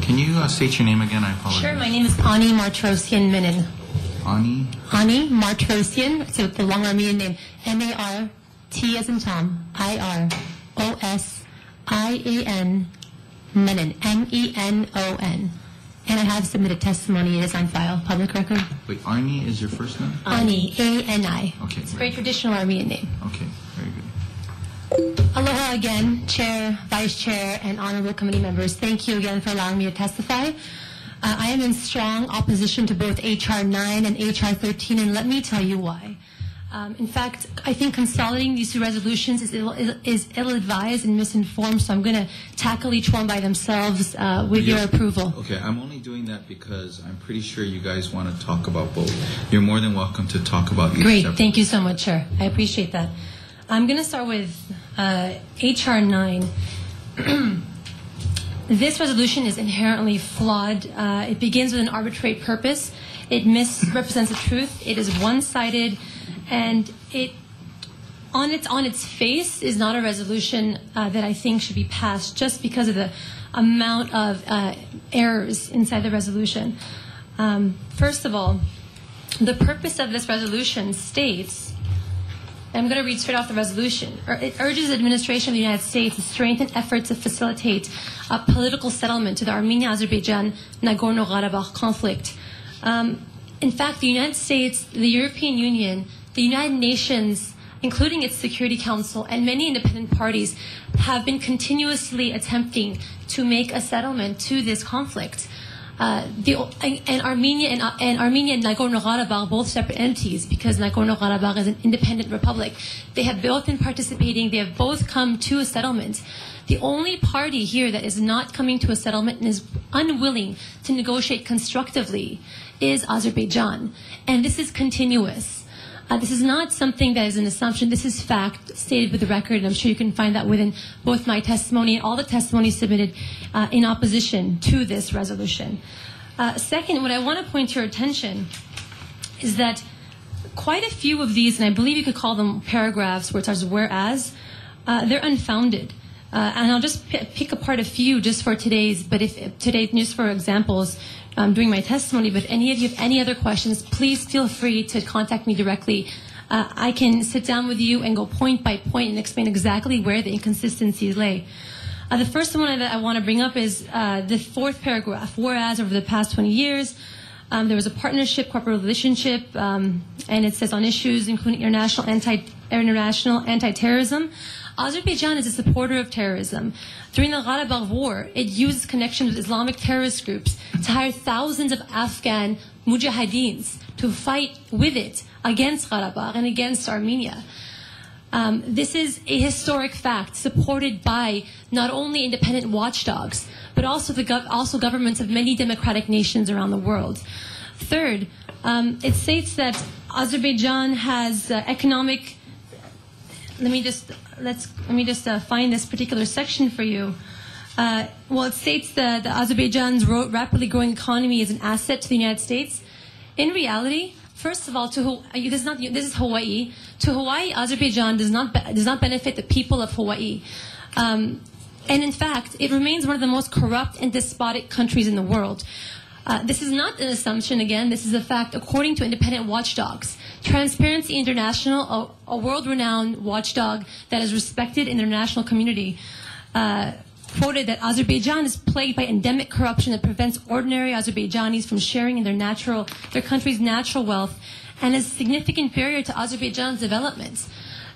Can you state your name again? I apologize. Sure, my name is Ani Martirosian Menon. Ani? Ani Martirosian, so the long Armenian name, M-A-R-T as in Tom, I-R-O-S-I-A-N, Menon, M-E-N-O-N. And I have submitted testimony. It is on file, public record. Wait, Ani is your first name? Ani, A-N-I. Okay. It's a very traditional Armenian name. Okay, very good. Aloha again, Chair, Vice Chair, and honorable committee members. Thank you again for allowing me to testify. I am in strong opposition to both H.R. 9 and H.R. 13, and let me tell you why. In fact, I think consolidating these two resolutions is ill-advised and misinformed, so I'm going to tackle each one by themselves with your approval. Okay, I'm only doing that because I'm pretty sure you guys want to talk about both. You're more than welcome to talk about each Great, separately. thank you so much, Chair. I appreciate that. I'm going to start with H.R. 9. This resolution is inherently flawed. It begins with an arbitrary purpose. It misrepresents the truth. It is one-sided, and it, on its face, is not a resolution that I think should be passed just because of the amount of errors inside the resolution. First of all, the purpose of this resolution states, I'm going to read straight off the resolution. It urges the administration of the United States to strengthen efforts to facilitate a political settlement to the Armenia-Azerbaijan Nagorno Karabakh conflict. In fact, the United States, the European Union, the United Nations, including its Security Council, and many independent parties have been continuously attempting to make a settlement to this conflict. Armenia and Nagorno Karabakh, both separate entities, because Nagorno Karabakh is an independent republic. They have both been participating. They have both come to a settlement. The only party here that is not coming to a settlement and is unwilling to negotiate constructively is Azerbaijan. And this is continuous. This is not something that is an assumption. This is fact stated with the record, and I'm sure you can find that within both my testimony and all the testimonies submitted in opposition to this resolution. Second, what I want to point to your attention is that quite a few of these, and I believe you could call them paragraphs where it starts whereas, they're unfounded. And I'll just pick apart a few just for today's news for examples during my testimony. But any of you have any other questions, please feel free to contact me directly. I can sit down with you and go point by point and explain exactly where the inconsistencies lay. The first one that I want to bring up is the fourth paragraph. Whereas over the past 20 years, there was a partnership, corporate relationship, and it says on issues including international anti-terrorism, Azerbaijan is a supporter of terrorism. During the Karabakh War, it used connections with Islamic terrorist groups to hire thousands of Afghan mujahideens to fight with it against Karabakh and against Armenia. This is a historic fact supported by not only independent watchdogs, but also governments of many democratic nations around the world. Third, it states that Azerbaijan has economic. Let me just find this particular section for you. Well, it states that Azerbaijan's rapidly growing economy is an asset to the United States. In reality, first of all, this is Hawaii. To Hawaii, Azerbaijan does not benefit the people of Hawaii, and in fact, it remains one of the most corrupt and despotic countries in the world. This is not an assumption. Again, this is a fact according to independent watchdogs. Transparency International, a world-renowned watchdog that is respected in the international community, quoted that Azerbaijan is plagued by endemic corruption that prevents ordinary Azerbaijanis from sharing in their country's natural wealth and is a significant barrier to Azerbaijan's development.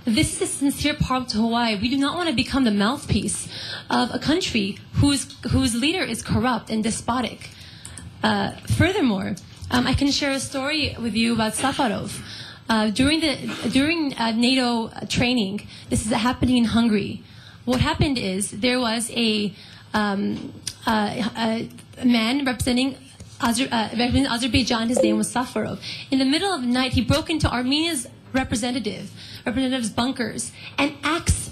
This is a sincere problem to Hawaii. We do not want to become the mouthpiece of a country whose leader is corrupt and despotic. Furthermore, I can share a story with you about Safarov. During NATO training, this is happening in Hungary. What happened is there was a man representing Azerbaijan. His name was Safarov. In the middle of the night, he broke into Armenia's representative's bunkers and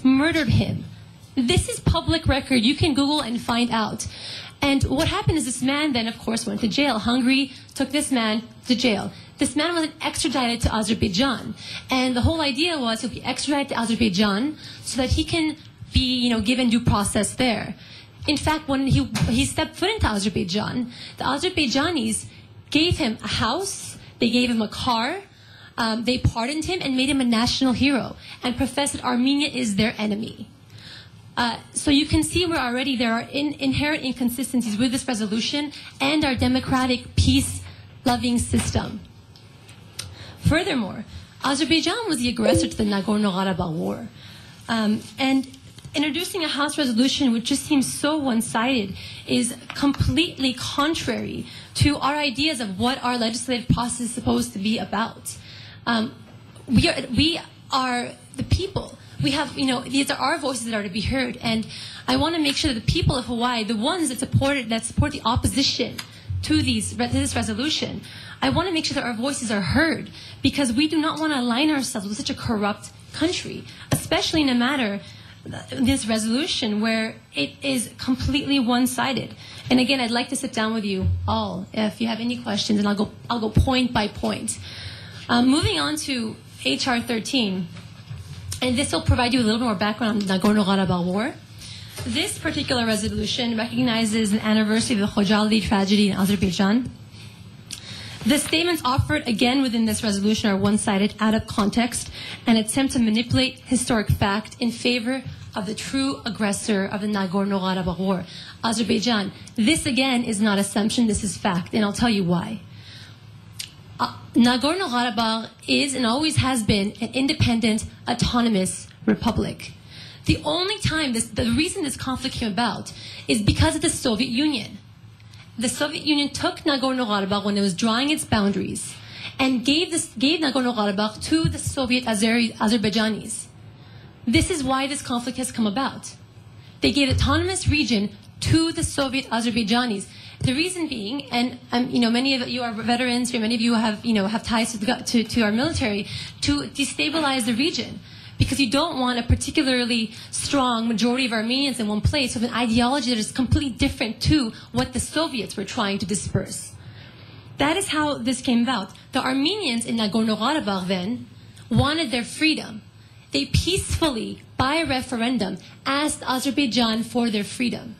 murdered him. This is public record. You can Google and find out. And what happened is this man then, of course, went to jail. Hungary took this man to jail. This man was extradited to Azerbaijan. And the whole idea was he'll be extradited to Azerbaijan so that he can be, given due process there. In fact, when he stepped foot into Azerbaijan, the Azerbaijanis gave him a house, they gave him a car, they pardoned him and made him a national hero and professed that Armenia is their enemy. So you can see where already there are inherent inconsistencies with this resolution and our democratic, peace-loving system. Furthermore, Azerbaijan was the aggressor to the Nagorno Karabakh war. And introducing a House resolution which just seems so one-sided is completely contrary to our ideas of what our legislative process is supposed to be about. We are the people. We have, these are our voices that are to be heard. And I want to make sure that the people of Hawaii, the ones that support the opposition to this resolution, I want to make sure that our voices are heard, because we do not want to align ourselves with such a corrupt country, especially in a matter, this resolution, where it is completely one-sided. And again, I'd like to sit down with you all if you have any questions, and I'll go point by point. Moving on to HR 13, and this will provide you a little more background on the Nagorno Karabakh war. This particular resolution recognizes an anniversary of the Khojali tragedy in Azerbaijan. The statements offered again within this resolution are one-sided, out of context, and attempt to manipulate historic fact in favor of the true aggressor of the Nagorno-Karabakh war, Azerbaijan. This again is not assumption, this is fact, and I'll tell you why. Nagorno-Karabakh is and always has been an independent, autonomous republic. The only time, the reason this conflict came about is because of the Soviet Union. The Soviet Union took Nagorno-Karabakh when it was drawing its boundaries and gave Nagorno-Karabakh to the Soviet Azerbaijanis. This is why this conflict has come about. They gave autonomous region to the Soviet Azerbaijanis. The reason being, and many of you are veterans, or many of you have ties to our military, to destabilize the region, because you don't want a particularly strong majority of Armenians in one place with an ideology that is completely different to what the Soviets were trying to disperse. That is how this came about. The Armenians in Nagorno-Karabakh then wanted their freedom. They peacefully, by a referendum, asked Azerbaijan for their freedom.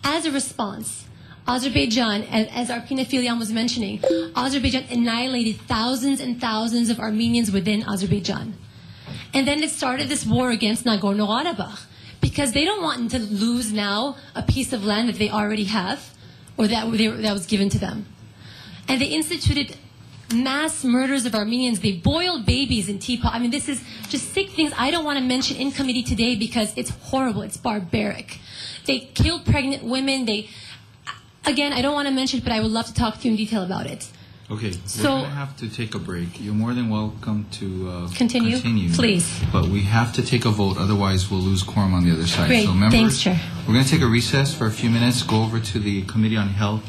As a response, Azerbaijan, as Arpine Philian Mar was mentioning, Azerbaijan annihilated thousands and thousands of Armenians within Azerbaijan. And then it started this war against Nagorno-Karabakh, because they don't want to lose now a piece of land that they already have, or that was given to them. And they instituted mass murders of Armenians. They boiled babies in teapot. I mean, this is just sick things I don't want to mention in committee today because it's horrible. It's barbaric. They killed pregnant women. Again, I don't want to mention it, but I would love to talk to you in detail about it. Okay, we're going to have to take a break. You're more than welcome to continue, please. But we have to take a vote, otherwise we'll lose quorum on the other side. Great, so members, thanks, Chair. We're going to take a recess for a few minutes, go over to the Committee on Health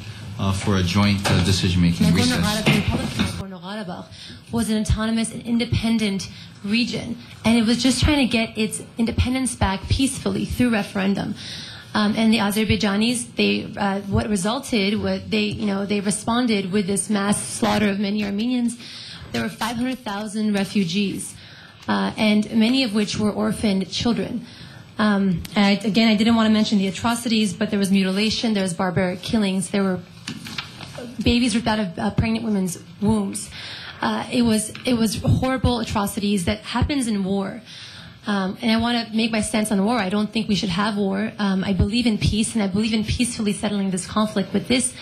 for a joint decision-making recess. Nagorno-Karabakh was an autonomous and independent region, and it was just trying to get its independence back peacefully through referendum. And the Azerbaijanis, what resulted was they responded with this mass slaughter of many Armenians. There were 500,000 refugees, and many of which were orphaned children. And I didn't want to mention the atrocities, but there was mutilation, there was barbaric killings, there were babies ripped out of pregnant women's wombs. It was horrible atrocities that happens in war. And I want to make my stance on war. I don't think we should have war. I believe in peace, and I believe in peacefully settling this conflict. But these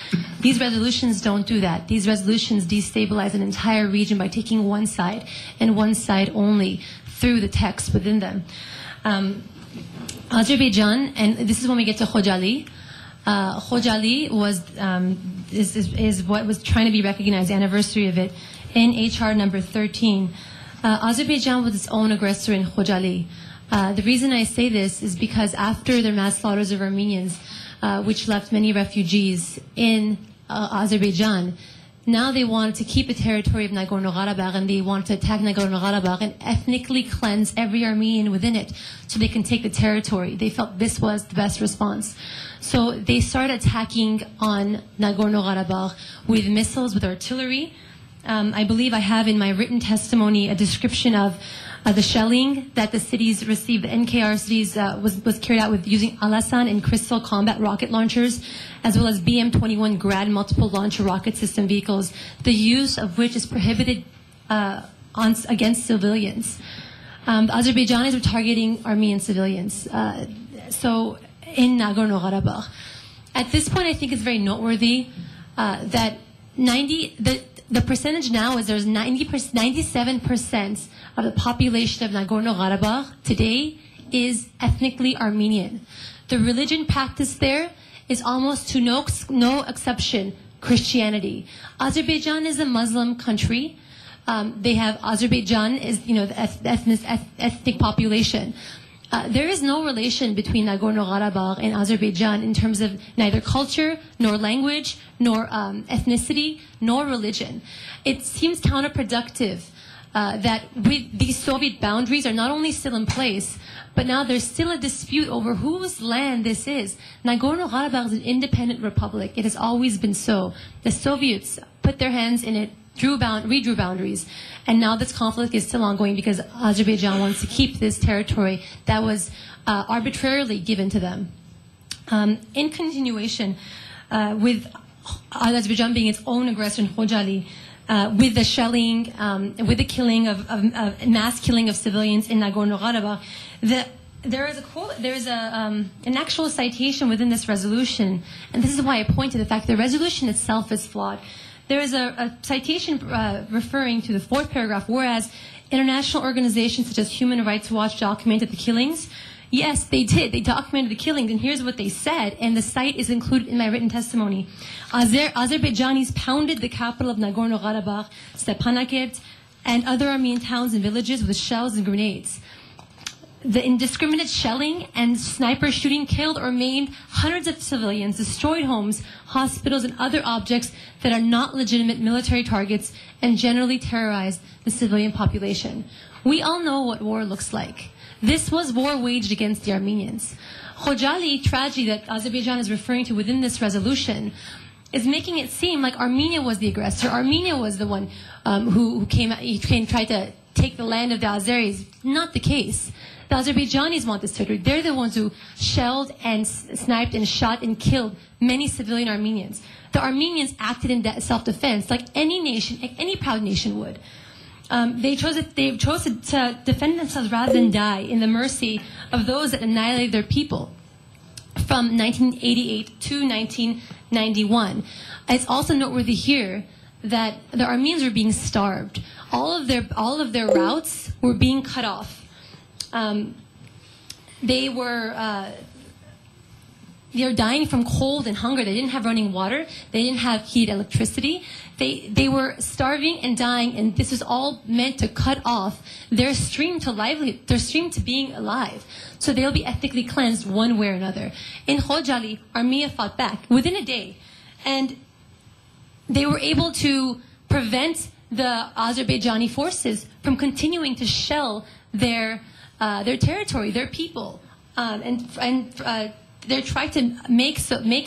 resolutions don't do that. These resolutions destabilize an entire region by taking one side, and one side only, through the text within them. Azerbaijan, and this is when we get to Khojali. Khojali is what was trying to be recognized, the anniversary of it, in HR number 13. Azerbaijan was its own aggressor in Khojali. The reason I say this is because after their mass slaughters of Armenians, which left many refugees in Azerbaijan, now they want to keep the territory of Nagorno-Karabakh, and they want to attack Nagorno-Karabakh and ethnically cleanse every Armenian within it so they can take the territory. They felt this was the best response. So they started attacking on Nagorno-Karabakh with missiles, with artillery. I believe I have in my written testimony a description of The shelling that the cities received, the NKR cities, was carried out with using Alasan and Crystal combat rocket launchers, as well as BM-21 Grad multiple launcher rocket system vehicles, the use of which is prohibited against civilians. The Azerbaijanis were targeting Armenian civilians. So in Nagorno Karabakh. At this point, I think it's very noteworthy that the percentage now is there's 97% of the population of Nagorno Karabakh today is ethnically Armenian. The religion practiced there is almost to no exception Christianity. Azerbaijan is a Muslim country. They have Azerbaijan is the ethnic population. There is no relation between Nagorno-Karabakh and Azerbaijan in terms of neither culture, nor language, nor ethnicity, nor religion. It seems counterproductive that these Soviet boundaries are not only still in place, but now there's still a dispute over whose land this is. Nagorno-Karabakh is an independent republic. It has always been so. The Soviets put their hands in it, redrew boundaries, and now this conflict is still ongoing because Azerbaijan wants to keep this territory that was arbitrarily given to them. In continuation, with Azerbaijan being its own aggressor in Khojaly, with the shelling, with the killing of mass killing of civilians in Nagorno-Karabakh, there is a quote, there is an actual citation within this resolution, and this is why I point to the fact the resolution itself is flawed. There is a citation referring to the fourth paragraph, whereas international organizations such as Human Rights Watch documented the killings. Yes, they did. They documented the killings, and here's what they said, and the site is included in my written testimony. Azerbaijanis pounded the capital of Nagorno-Karabakh, Stepanakert, and other Armenian towns and villages with shells and grenades. The indiscriminate shelling and sniper shooting killed or maimed hundreds of civilians, destroyed homes, hospitals, and other objects that are not legitimate military targets, and generally terrorized the civilian population. We all know what war looks like. This was war waged against the Armenians. Khojaly tragedy that Azerbaijan is referring to within this resolution is making it seem like Armenia was the aggressor. Armenia was the one who tried to take the land of the Azeris. Not the case. The Azerbaijanis want this territory. They're the ones who shelled and sniped and shot and killed many civilian Armenians. The Armenians acted in self-defense like any nation, like any proud nation would. They chose to defend themselves rather than die in the mercy of those that annihilated their people from 1988 to 1991. It's also noteworthy here that the Armenians were being starved. All of their routes were being cut off. They were dying from cold and hunger. They didn't have running water. They didn't have heat, electricity. They were starving and dying, and this was all meant to cut off their stream to livelihood, their stream to being alive. So they'll be ethnically cleansed one way or another. In Khojaly, Armenia fought back within a day, and they were able to prevent the Azerbaijani forces from continuing to shell their territory, their people, and they're trying to make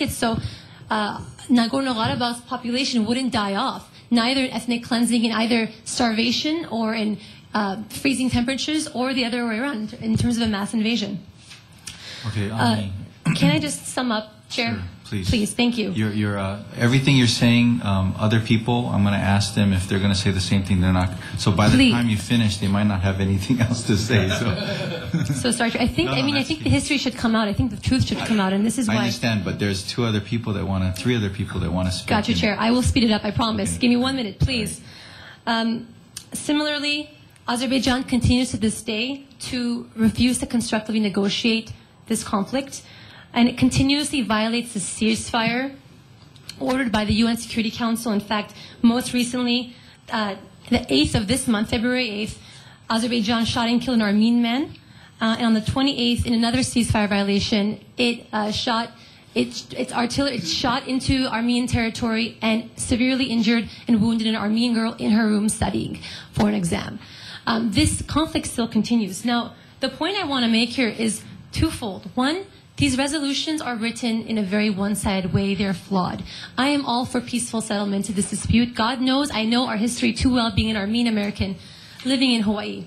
it so Nagorno-Karabakh's population wouldn't die off, neither in ethnic cleansing, in either starvation or in freezing temperatures, or the other way around in terms of a mass invasion. Okay, can I just sum up, Chair? Sure, please. Please, thank you. Everything you're saying, other people, I'm going to ask them if they're going to say the same thing. They're not. So by the time you finish, they might not have anything else to say. So sorry. I think the history should come out. I think the truth should come out, and this is why. I understand, but there's three other people that want to speak. Got you, Chair. I will speed it up. I promise. Okay. Give me 1 minute, please. Similarly, Azerbaijan continues to this day to refuse to constructively negotiate this conflict, and it continuously violates the ceasefire ordered by the UN Security Council. In fact, most recently, the 8th of this month, February 8th, Azerbaijan shot and killed an Armenian man. And on the 28th, in another ceasefire violation, it shot into Armenian territory and severely injured and wounded an Armenian girl in her room studying for an exam. This conflict still continues. Now, the point I want to make here is twofold. One, these resolutions are written in a very one-sided way. They're flawed. I am all for peaceful settlement to this dispute. God knows I know our history too well, being an Armenian American living in Hawaii.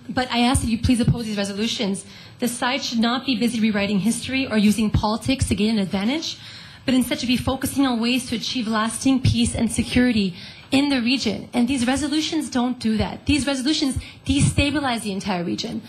But I ask that you please oppose these resolutions. The side should not be busy rewriting history or using politics to gain an advantage, but instead should be focusing on ways to achieve lasting peace and security in the region. And these resolutions don't do that. These resolutions destabilize the entire region,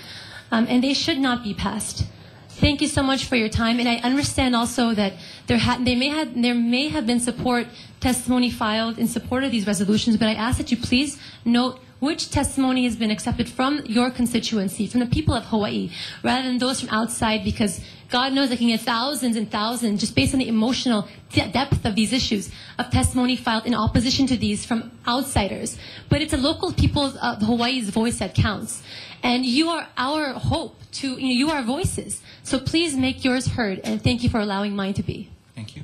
and they should not be passed. Thank you so much for your time, and I understand also that there may have been support testimony filed in support of these resolutions, but I ask that you please note which testimony has been accepted from your constituency, from the people of Hawaii, rather than those from outside, because God knows I can get thousands and thousands, just based on the emotional depth of these issues, of testimony filed in opposition to these from outsiders. But it's the local people of Hawaii's voice that counts. And you are our hope you are voices. So please make yours heard, and thank you for allowing mine to be. Thank you.